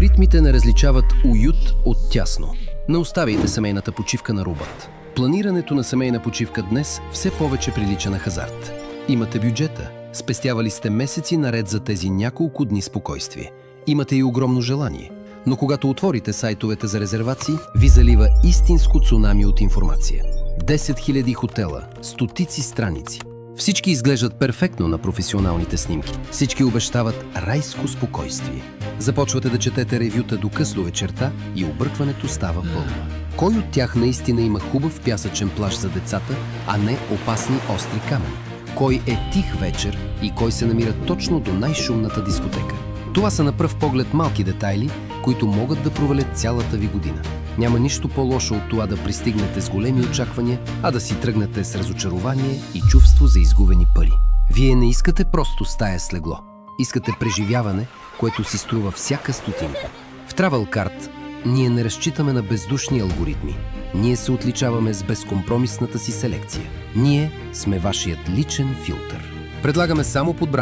Алгоритмите не различават уют от тясно. Не оставяйте семейната почивка на робот. Планирането на семейна почивка днес все повече прилича на хазарт. Имате бюджета, спестявали сте месеци наред за тези няколко дни спокойствие. Имате и огромно желание. Но когато отворите сайтовете за резервации, ви залива истинско цунами от информация. 10 000 хотела, стотици страници. Всички изглеждат перфектно на професионалните снимки. Всички обещават райско спокойствие. Започвате да четете ревюта до късно вечерта и объркването става пълно. Кой от тях наистина има хубав пясъчен плаж за децата, а не опасни остри камъни? Кой е тих вечер и кой се намира точно до най-шумната дискотека? Това са на пръв поглед малки детайли, които могат да провалят цялата ви година. Няма нищо по-лошо от това да пристигнете с големи очаквания, а да си тръгнете с разочарование и чувство за изгубени пари. Вие не искате просто стая с легло. Искате преживяване, което си струва всяка стотинка. В Travelcard ние не разчитаме на бездушни алгоритми. Ние се отличаваме с безкомпромисната си селекция. Ние сме вашият личен филтър. Предлагаме само подбрани